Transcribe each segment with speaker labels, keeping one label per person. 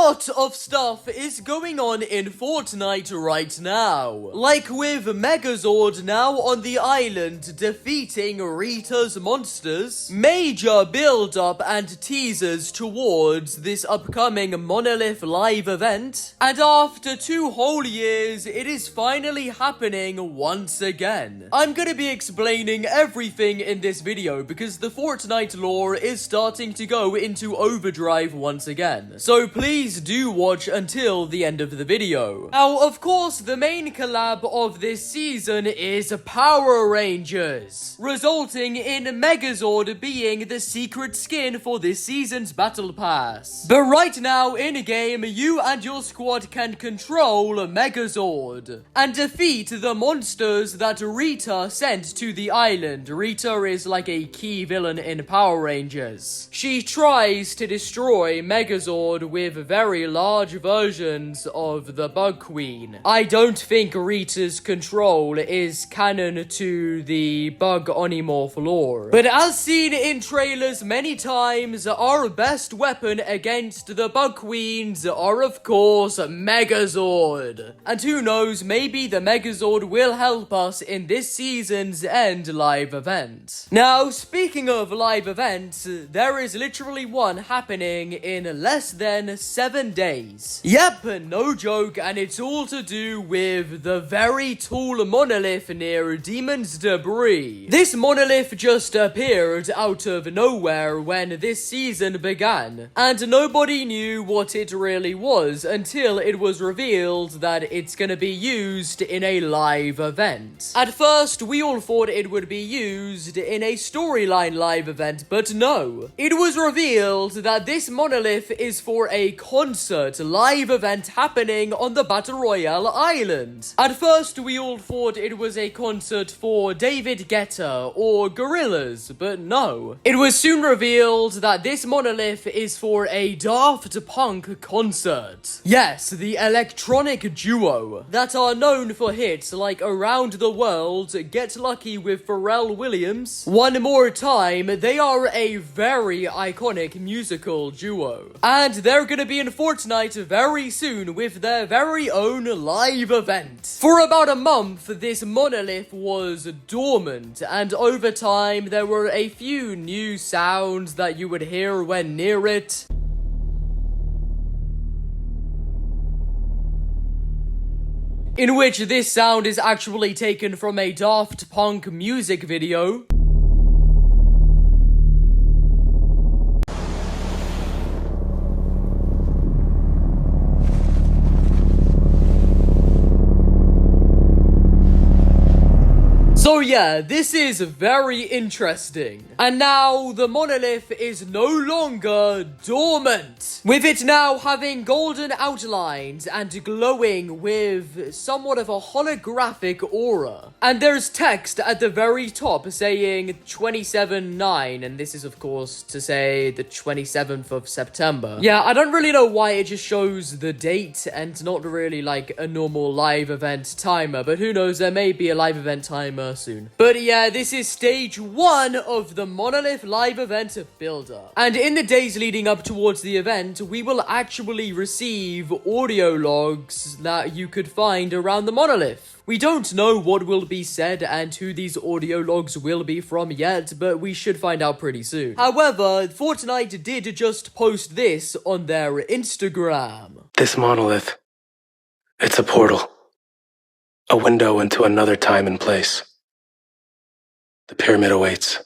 Speaker 1: lot of stuff is going on in Fortnite right now. Like with Megazord now on the island defeating Rita's monsters, major build-up and teasers towards this upcoming Monolith live event, and after 2 whole years, it is finally happening once again. I'm gonna be explaining everything in this video because the Fortnite lore is starting to go into overdrive once again. So please do watch until the end of the video. Now, of course, the main collab of this season is Power Rangers, resulting in Megazord being the secret skin for this season's Battle Pass. But right now, in-game, you and your squad can control Megazord and defeat the monsters that Rita sent to the island. Rita is like a key villain in Power Rangers. She tries to destroy Megazord with very large versions of the Bug Queen. I don't think Rita's control is canon to the Bug Onimorph lore, but as seen in trailers many times, our best weapon against the Bug Queens are of course Megazord. And who knows, maybe the Megazord will help us in this season's end live event. Now, speaking of live events, there is literally one happening in less than 7 days. Yep, no joke, and it's all to do with the very tall monolith near Demon's Debris. This monolith just appeared out of nowhere when this season began, and nobody knew what it really was until it was revealed that it's gonna be used in a live event. At first, we all thought it would be used in a storyline live event, but no. It was revealed that this monolith is for a concert live event happening on the Battle Royale island. At first, we all thought it was a concert for David Guetta or Gorillaz, but no. It was soon revealed that this monolith is for a Daft Punk concert. Yes, the electronic duo that are known for hits like Around the World, Get Lucky with Pharrell Williams, One More Time. They are a very iconic musical duo, and they're gonna be in Fortnite very soon with their very own live event. For about a month, this monolith was dormant, and over time there were a few new sounds that you would hear when near it. In which this sound is actually taken from a Daft Punk music video. So yeah, this is very interesting. And now the monolith is no longer dormant, with it now having golden outlines and glowing with somewhat of a holographic aura. And there's text at the very top saying 27/9, and this is of course to say the 27th of September. Yeah, I don't really know why it just shows the date and not really like a normal live event timer, but who knows, there may be a live event timer soon. But yeah, this is stage 1 of the Monolith live event build-up. And in the days leading up towards the event, we will actually receive audio logs that you could find around the Monolith. We don't know what will be said and who these audio logs will be from yet, but we should find out pretty soon. However, Fortnite did just post this on their Instagram.
Speaker 2: This monolith, it's a portal. A window into another time and place. The pyramid awaits.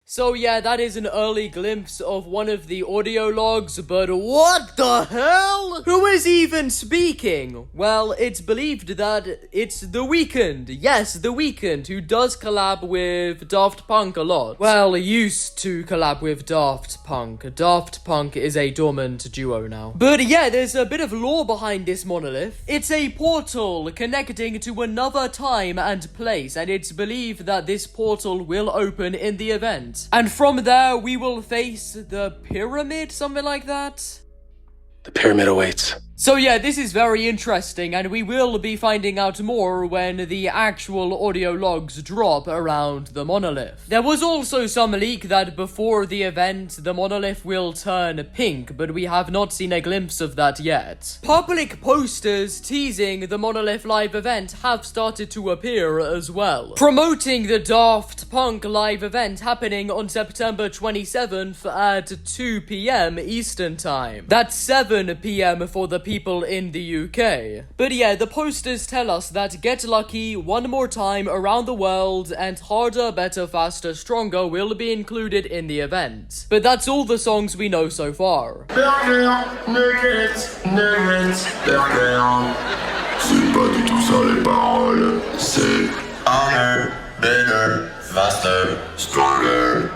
Speaker 1: So yeah, that is an early glimpse of one of the audio logs, but what the hell? Who is even speaking? Well, it's believed that it's The Weeknd. Yes, The Weeknd, who does collab with Daft Punk a lot. Well, used to collab with Daft Punk. Daft Punk is a dormant duo now. But yeah, there's a bit of lore behind this monolith. It's a portal connecting to another time and place, and it's believed that this portal will open in the event. And from there, we will face the pyramid, something like that.
Speaker 2: The pyramid awaits.
Speaker 1: So yeah, this is very interesting, and we will be finding out more when the actual audio logs drop around the Monolith. There was also some leak that before the event, the Monolith will turn pink, but we have not seen a glimpse of that yet. Public posters teasing the Monolith live event have started to appear as well, promoting the Daft Punk live event happening on September 27th at 2 p.m. Eastern Time. That's 7 p.m. for the people in the UK. But yeah, the posters tell us that Get Lucky, One More Time, Around the World, and Harder, Better, Faster, Stronger will be included in the event. But that's all the songs we know so far.
Speaker 3: Burger, nuggets, nuggets, burger. C'est pas du tout ça les paroles. C'est harder, better, faster, stronger.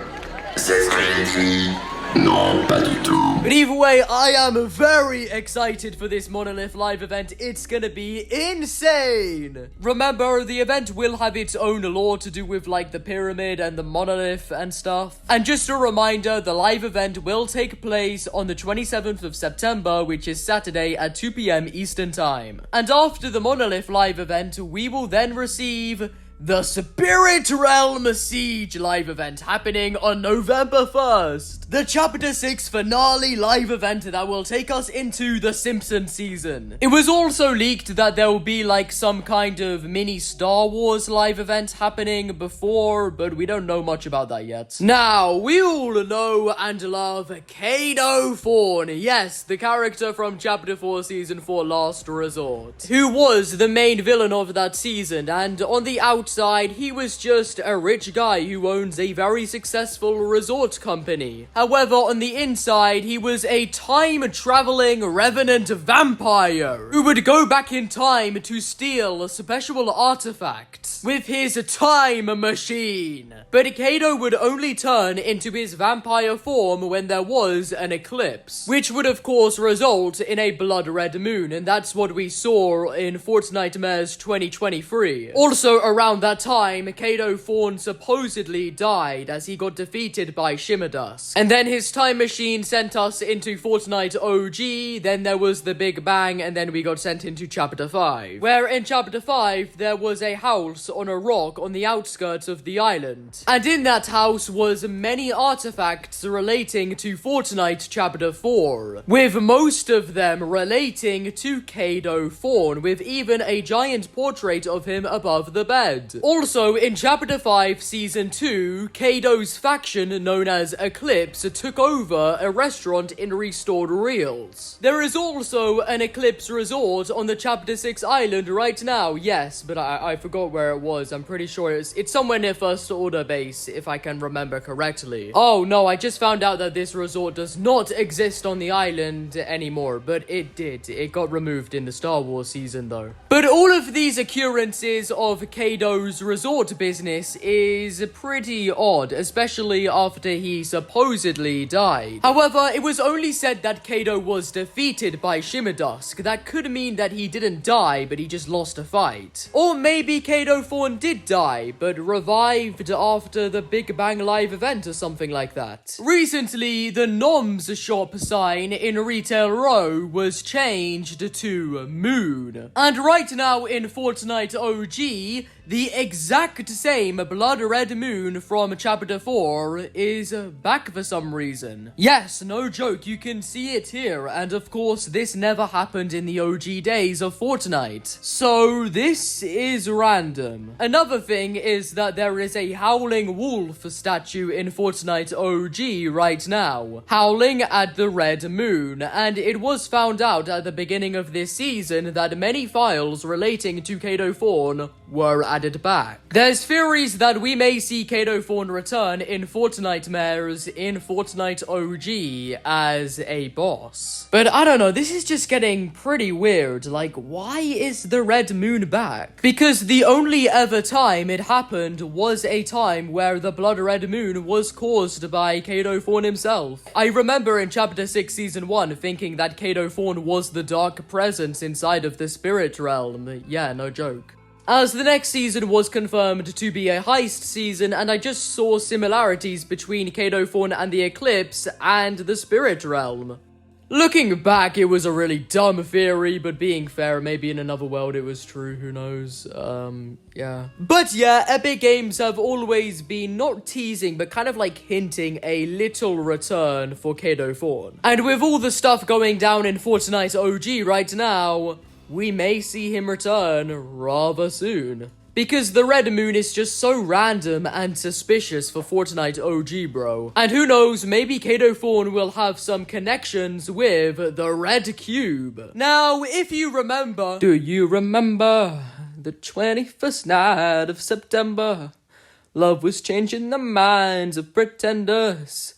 Speaker 3: C'est ce que j'ai dit. Non, pas du tout.
Speaker 1: But either way, I am very excited for this Monolith live event. It's gonna be insane! Remember, the event will have its own lore to do with like the pyramid and the Monolith and stuff. And just a reminder, the live event will take place on the 27th of September, which is Saturday at 2 p.m. Eastern Time. And after the Monolith live event, we will then receive the Spirit Realm Siege live event happening on November 1st. The Chapter 6 finale live event that will take us into the Simpsons season. It was also leaked that there will be like some kind of mini Star Wars live event happening before, but we don't know much about that yet. Now, we all know and love KADO THORNE. Yes, the character from Chapter 4 Season 4 Last Resort, who was the main villain of that season, and on the outside, he was just a rich guy who owns a very successful resort company. However, on the inside, he was a time-traveling revenant vampire who would go back in time to steal special artifacts with his time machine. But KADO would only turn into his vampire form when there was an eclipse, which would of course result in a blood red moon, and that's what we saw in Fortnite 2023. Also, around that time, KADO THORNE supposedly died as he got defeated by Shimmerdusk. And then his time machine sent us into Fortnite OG, then there was the Big Bang, and then we got sent into Chapter 5. Where in Chapter 5, there was a house on a rock on the outskirts of the island. And in that house was many artifacts relating to Fortnite Chapter 4, with most of them relating to KADO THORNE, with even a giant portrait of him above the bed. Also, in Chapter 5 Season 2, KADO's faction known as Eclipse took over a restaurant in Restored Reels. There is also an Eclipse resort on the Chapter 6 island right now, yes, but I forgot where it was. I'm pretty sure it's somewhere near First Order base, if I can remember correctly. Oh no, I just found out that this resort does not exist on the island anymore, but it did. It got removed in the Star Wars season though. But all of these occurrences of KADO's resort business is pretty odd, especially after he supposedly died. However, it was only said that KADO was defeated by Shimmerdusk. That could mean that he didn't die, but he just lost a fight. Or maybe KADO THORNE did die, but revived after the Big Bang live event or something like that. Recently, the Noms shop sign in Retail Row was changed to Moon. And right now in Fortnite OG, the exact same blood red moon from Chapter 4 is back for some reason. Yes, no joke, you can see it here, and of course this never happened in the OG days of Fortnite. So this is random. Another thing is that there is a howling wolf statue in Fortnite OG right now, howling at the red moon, and it was found out at the beginning of this season that many files relating to KADO THORNE were added back. There's theories that we may see KADO THORNE return in Fortnite Mares in Fortnite OG as a boss. But I don't know, this is just getting pretty weird. Like, why is the red moon back? Because the only ever time it happened was a time where the blood red moon was caused by KADO THORNE himself. I remember in Chapter 6 Season 1 thinking that KADO THORNE was the dark presence inside of the spirit realm. Yeah, no joke. As the next season was confirmed to be a heist season, and I just saw similarities between KADO THORNE and the Eclipse and the Spirit Realm. Looking back, it was a really dumb theory, but being fair, maybe in another world it was true, who knows, yeah. But yeah, Epic Games have always been not teasing, but kind of like hinting a little return for KADO THORNE. And with all the stuff going down in Fortnite OG right now, we may see him return rather soon. Because the red moon is just so random and suspicious for Fortnite OG, bro. And who knows, maybe KADO THORNE will have some connections with the red cube. Now, if you remember... Do you remember the 21st night of September? Love was changing the minds of pretenders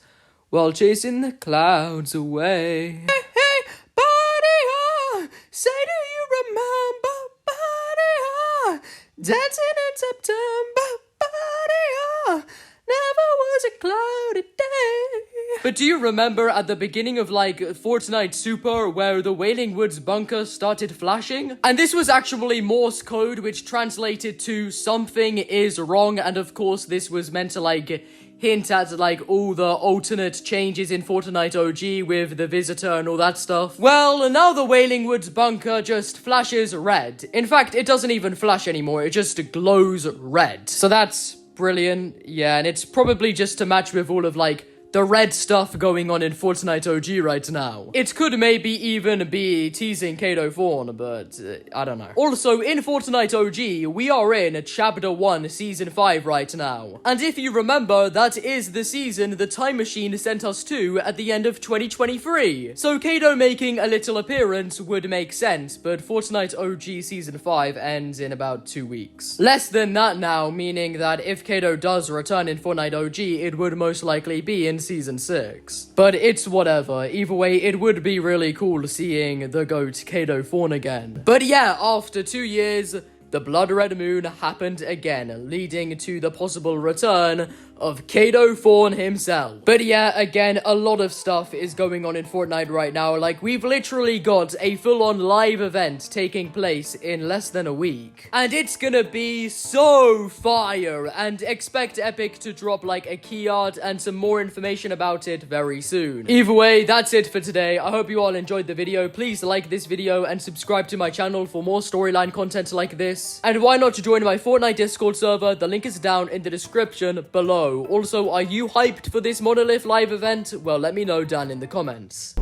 Speaker 1: while chasing the clouds away. Hey, hey, buddy, oh, say do you remember, buddy, oh, dancing in September, buddy, oh, never was a cloudy day. But do you remember at the beginning of like Fortnite Super where the Wailing Woods bunker started flashing? And this was actually Morse code, which translated to something is wrong, and of course this was meant to like hint at like all the alternate changes in Fortnite OG with the visitor and all that stuff. Well, now the Wailing Woods bunker just flashes red. In fact, it doesn't even flash anymore, it just glows red. So that's brilliant, yeah, and it's probably just to match with all of like the red stuff going on in Fortnite OG right now. It could maybe even be teasing KADO THORNE, but I don't know. Also, in Fortnite OG, we are in Chapter 1, Season 5 right now. And if you remember, that is the season the Time Machine sent us to at the end of 2023. So KADO making a little appearance would make sense, but Fortnite OG Season 5 ends in about 2 weeks. Less than that now, meaning that if KADO does return in Fortnite OG, it would most likely be in Season 6. But it's whatever. Either way, it would be really cool seeing the GOAT KADO THORNE again. But yeah, after 2 years, the Blood Red Moon happened again, leading to the possible return of KADO THORNE himself. But yeah, again, a lot of stuff is going on in Fortnite right now. Like, we've literally got a full-on live event taking place in less than a week. And it's gonna be so fire, and expect Epic to drop like a key art and some more information about it very soon. Either way, that's it for today. I hope you all enjoyed the video. Please like this video and subscribe to my channel for more storyline content like this. And why not join my Fortnite Discord server? The link is down in the description below. Also, are you hyped for this Monolith live event? Well, let me know down in the comments.